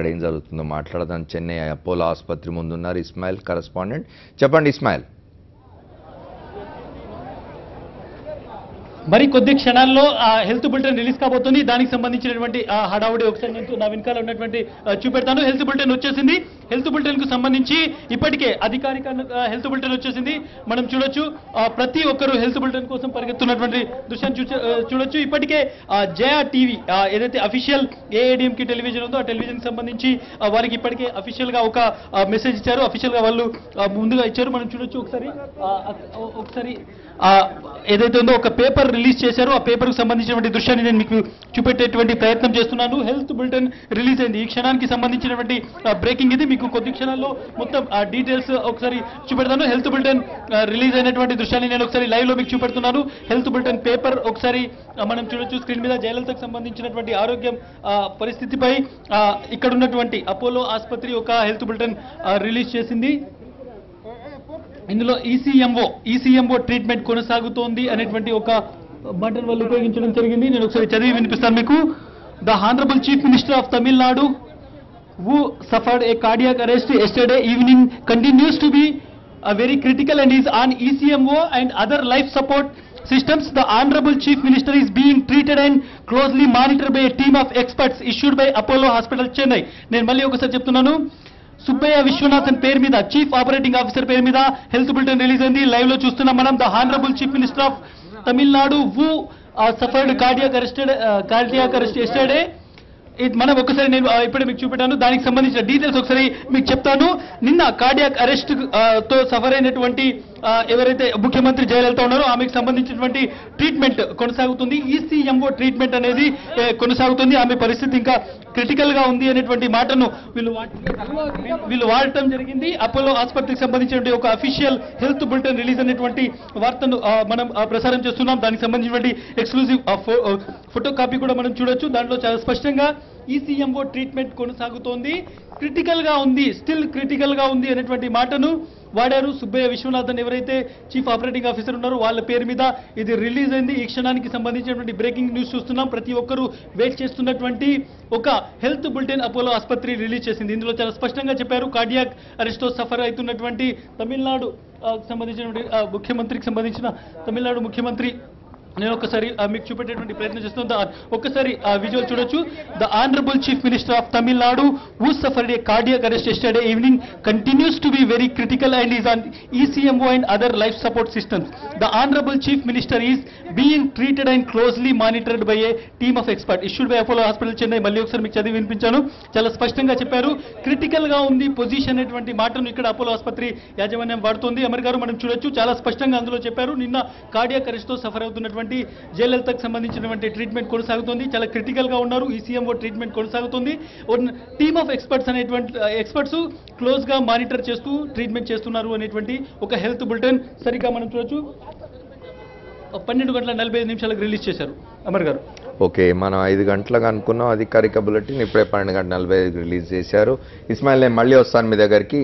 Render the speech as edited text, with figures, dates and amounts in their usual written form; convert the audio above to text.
ఏం జరుగుతుందో మాట్లాడదాం. చెన్నై అపోలో ఆసుపత్రి ముందున్నారు ఇస్మాయిల్, కరెస్పాండెంట్. చెప్పండి ఇస్మాయిల్. మరి కొద్ది క్షణాల్లో హెల్త్ బులెటిన్ రిలీజ్ కాబోతుంది. దానికి సంబంధించినటువంటి హడావుడి ఒకసారి నేను నా వెనకాల ఉన్నటువంటి చూపెడతాను. హెల్త్ బులెటిన్ వచ్చేసింది. హెల్త్ బులెటిన్ కు సంబంధించి ఇప్పటికే అధికారిక హెల్త్ బులెటిన్ వచ్చేసింది. మనం చూడొచ్చు ప్రతి ఒక్కరు హెల్త్ బులెటిన్ కోసం పరిగెత్తున్నటువంటి దృశ్యాన్ని చూడొచ్చు. ఇప్పటికే జయా టీవీ ఏదైతే అఫీషియల్ ఏఐడిఎంకి టెలివిజన్ ఉందో ఆ టెలివిజన్ కి సంబంధించి వారికి ఇప్పటికే అఫీషియల్ గా ఒక మెసేజ్ ఇచ్చారు. అఫీషియల్ గా వాళ్ళు ముందుగా ఇచ్చారు. మనం చూడొచ్చు ఒకసారి ఏదైతే ఉందో ఒక పేపర్ రిలీజ్ చేశారు. ఆ పేపర్ కు సంబంధించినటువంటి దృశ్యాన్ని నేను మీకు చూపెట్టేటువంటి ప్రయత్నం చేస్తున్నాను. హెల్త్ బులెటిన్ రిలీజ్ అయింది. ఈ క్షణానికి సంబంధించినటువంటి బ్రేకింగ్ ఇది. మీకు కొద్ది క్షణాల్లో మొత్తం డీటెయిల్స్ ఒకసారి చూపెడతాను. హెల్త్ బులెటిన్ రిలీజ్ అయినటువంటి దృశ్యాన్ని నేను ఒకసారి లైవ్ లో మీకు చూపెడుతున్నాను. హెల్త్ బులెటిన్ పేపర్ ఒకసారి మనం చూడొచ్చు స్క్రీన్ మీద. జయలలితకు సంబంధించినటువంటి ఆరోగ్యం పరిస్థితిపై ఇక్కడ ఉన్నటువంటి అపోలో ఆసుపత్రి ఒక హెల్త్ బులెటిన్ రిలీజ్ చేసింది. ఇందులో ఈసీఎంఓ ట్రీట్మెంట్ కొనసాగుతోంది అనేటువంటి ఒక బటన్ వాళ్ళు ఉపయోగించడం జరిగింది. నేను ఒకసారి చదివి వినిపిస్తాను మీకు. The honourable chief minister of Tamil Nadu who suffered a cardiac arrest yesterday evening continues to be very critical and is on ECMO and other life support systems. The honorable chief minister is being treated and closely monitored by a team of experts issued by Apollo Hospital Chennai. నేను మళ్ళీ ఒకసారి చెప్తున్నాను. సుబ్బయ్య విశ్వనాథన్ పేరు మీద chief operating officer పేరు మీద health bulletin release అయింది. Live లో చూస్తున్నాం మనం. The honourable chief minister of Tamil Nadu who suffered cardiac arrest yesterday. మనం ఒకసారి నేను ఇప్పుడే మీకు చూపెట్టాను. దానికి సంబంధించిన డీటెయిల్స్ ఒకసారి మీకు చెప్తాను. నిన్న కార్డియాక్ అరెస్ట్ తో సఫర్ అయినటువంటి ఎవరైతే ముఖ్యమంత్రి జయలలిత ఉన్నారో ఆమెకు సంబంధించినటువంటి ట్రీట్మెంట్ కొనసాగుతుంది. ఈసీఎంఓ ట్రీట్మెంట్ అనేది కొనసాగుతుంది. ఆమె పరిస్థితి ఇంకా క్రిటికల్ గా ఉంది అనేటువంటి మాటను వీళ్ళు వాడటం జరిగింది. అపోలో ఆసుపత్రికి సంబంధించినటువంటి ఒక అఫీషియల్ హెల్త్ బులెటిన్ రిలీజ్ అనేటువంటి వార్తను మనం ప్రసారం చేస్తున్నాం. దానికి సంబంధించినటువంటి ఎక్స్క్లూజివ్ ఫోటో కాపీ కూడా మనం చూడొచ్చు. దాంట్లో చాలా స్పష్టంగా ఈసీఎంఓ ట్రీట్మెంట్ కొనసాగుతోంది, క్రిటికల్ గా ఉంది, స్టిల్ క్రిటికల్ గా ఉంది అనేటువంటి మాటను వాడారు. సుబ్బయ్య విశ్వనాథన్ ఎవరైతే చీఫ్ ఆపరేటింగ్ ఆఫీసర్ ఉన్నారో వాళ్ళ పేరు మీద ఇది రిలీజ్ అయింది. ఈ క్షణానికి సంబంధించినటువంటి బ్రేకింగ్ న్యూస్ చూస్తున్నాం. ప్రతి ఒక్కరూ వెయిట్ చేస్తున్నటువంటి ఒక హెల్త్ బులెటిన్ అపోలో ఆసుపత్రి రిలీజ్ చేసింది. ఇందులో చాలా స్పష్టంగా చెప్పారు కార్డియాక్ అరెస్ట్ తో సఫర్ అవుతున్నటువంటి తమిళనాడు సంబంధించినటువంటి ముఖ్యమంత్రికి సంబంధించిన తమిళనాడు ముఖ్యమంత్రి నేను ఒకసారి మీకు చూపెట్టేటువంటి ప్రయత్నం చేస్తున్నాను. ఒక్కసారి విజువల్ చూడొచ్చు. The honourable chief minister of Tamil Nadu who suffered a cardiac arrest yesterday evening continues to be very critical and is on ECMO and other life support systems. The honorable chief minister is being treated and closely monitored by a team of experts issued by Apollo Hospital Chennai. మళ్ళీ ఒకసారి మీకు చదివి వినిపించాను. చాలా స్పష్టంగా చెప్పారు. Critical గా ఉంది పొజిషన్ అనేటువంటి మాటను ఇక్కడ అపోలో ఆసుపత్రి యాజమాన్యం వాడుతోంది. అమర్ గారు మనం చూడొచ్చు. చాలా స్పష్టంగా అందులో చెప్పారు. నిన్న కార్డియాక్ అరెస్ట్ తో సఫర్ అవుతున్నటువంటి జయలలితకు సంబంధించినటువంటి ట్రీట్మెంట్ కొనసాగుతుంది. చాలా క్రిటికల్ గా ఉన్నారు. ఈసీఎంఓ ట్రీట్మెంట్ కొనసాగుతుంది. టీమ్ ఆఫ్ ఎక్స్పర్ట్స్ అనేటువంటి ఎక్స్పర్ట్స్ క్లోజ్ గా మానిటర్ చేస్తూ ట్రీట్మెంట్ చేస్తున్నారు అనేటువంటి ఒక హెల్త్ బులెటిన్ సరిగ్గా మనం చూడొచ్చు. 12:45 రిలీజ్ చేశారు అమర్ గారు. ఓకే, మనం 5 గంటలకు అనుకున్నాం అధికారిక బులెటిన్, ఇప్పుడే 12:45 రిలీజ్ చేశారు. ఇస్మాయిల్, నేను మళ్ళీ వస్తాను మీ దగ్గరికి.